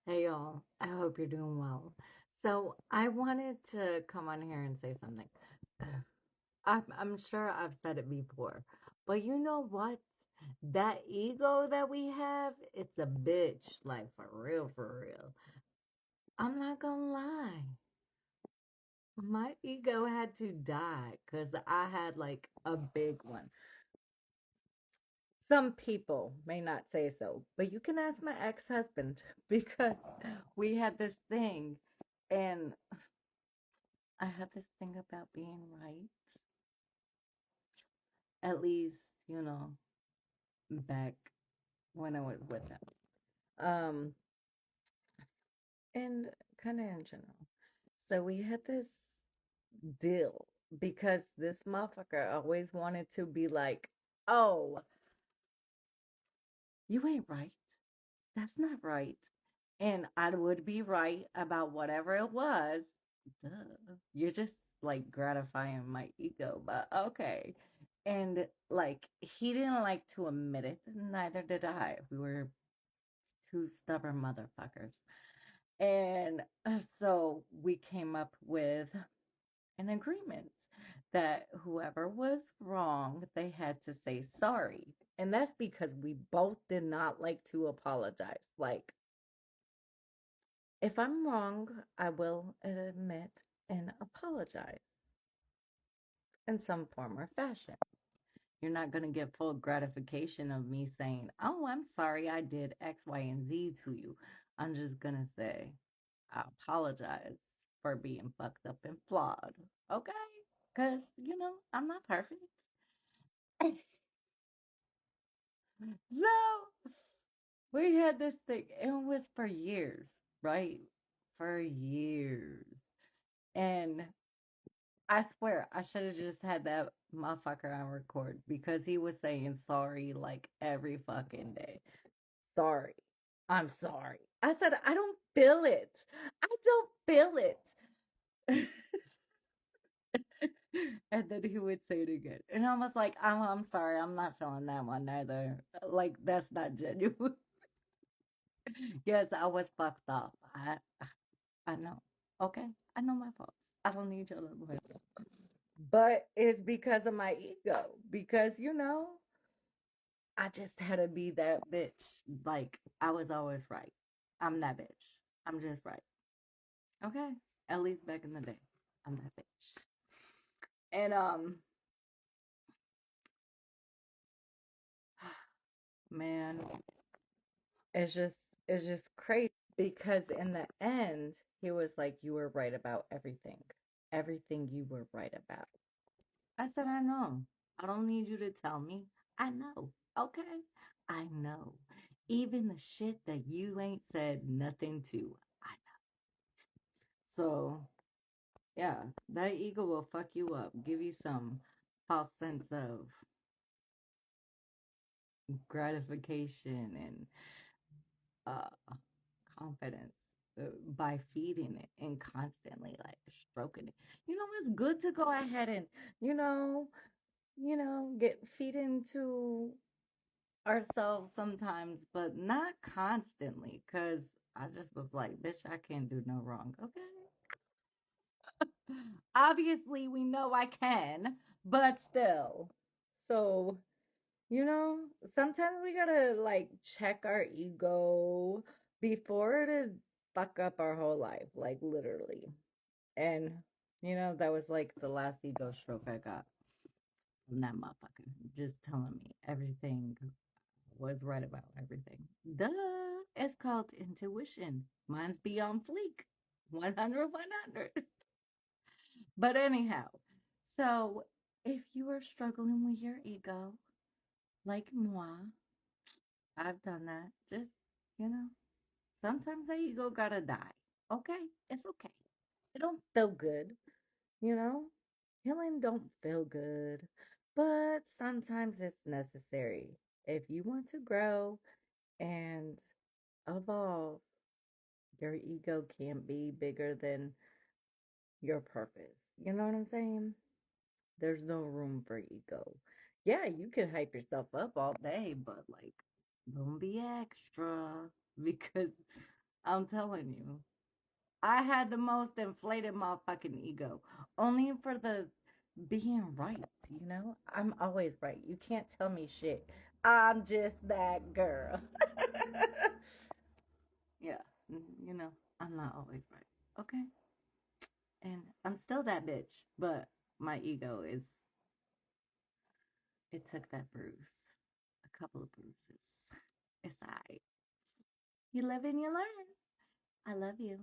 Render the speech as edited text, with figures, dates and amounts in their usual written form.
Hey y'all, I hope you're doing well. So, I wanted to come on here and say something. I'm sure I've said it before, but you know what? That ego that we have, it's a bitch, like for real, for real. I'm not gonna lie. My ego had to die because I had like a big one. Some people may not say so, but you can ask my ex-husband because we had this thing and I have this thing about being right, at least, you know, back when I was with him. Um, and kind of in general. So we had this deal because this motherfucker always wanted to be like, oh, you ain't right. That's not right. And I would be right about whatever it was. Duh. You're just like gratifying my ego, but okay. And like he didn't like to admit it, neither did I. We were two stubborn motherfuckers. And so we came up with an agreement that whoever was wrong, they had to say sorry. And that's because we both did not like to apologize. Like, if I'm wrong, I will admit and apologize in some form or fashion. You're not going to get full gratification of me saying, oh, I'm sorry I did X, Y, and Z to you. I'm just going to say, I apologize for being fucked up and flawed. Okay? Because, I'm not perfect. So we had this thing. It was for years, right? For years. And I swear, I should have just had that motherfucker on record because he was saying sorry like every fucking day. Sorry. I'm sorry. I said, I don't feel it. I don't feel it. And then he would say it again. And I was like, I'm sorry. I'm not feeling that one either. Like, that's not genuine. Yes, I was fucked up. I know. Okay. I know my faults. I don't need your love. But it's because of my ego. Because, I just had to be that bitch. Like, I was always right. I'm that bitch. I'm just right. Okay? At least back in the day. I'm that bitch. And man, it's just it's just crazy because in the end, he was like, you were right about everything. Everything you were right about. I said, I know. I don't need you to tell me. I know. Okay? I know. Even the shit that you ain't said nothing to. I So, yeah, that ego will fuck you up, give you some false sense of gratification and confidence by feeding it and constantly like stroking it. It's good to go ahead and, you know, get feed into ourselves sometimes, but not constantly, because I just was like, bitch, I can't do no wrong. Okay. Obviously, we know I can, but still. So, you know, sometimes we gotta like check our ego before to fuck up our whole life, like literally. And, that was like the last ego stroke I got from that motherfucker. Just telling me everything was right about everything. Duh. It's called intuition. Mine's beyond fleek. 100, 100. But anyhow, so if you are struggling with your ego, like moi, I've done that. Just, you know, sometimes the ego gotta die. Okay? It's okay. It don't feel good, you know? Healing don't feel good, but sometimes it's necessary. If you want to grow and evolve, your ego can't be bigger than your purpose. You know what I'm saying? There's no room for ego. Yeah, you can hype yourself up all day, but like, don't be extra because I'm telling you. I had the most inflated motherfucking ego. Only for the being right, you know? I'm always right. You can't tell me shit. I'm just that girl. Yeah, you know, I'm not always right. Okay? And I'm still that bitch, but my ego is, it took that bruise. A couple of bruises. It's alright. You live and you learn. I love you.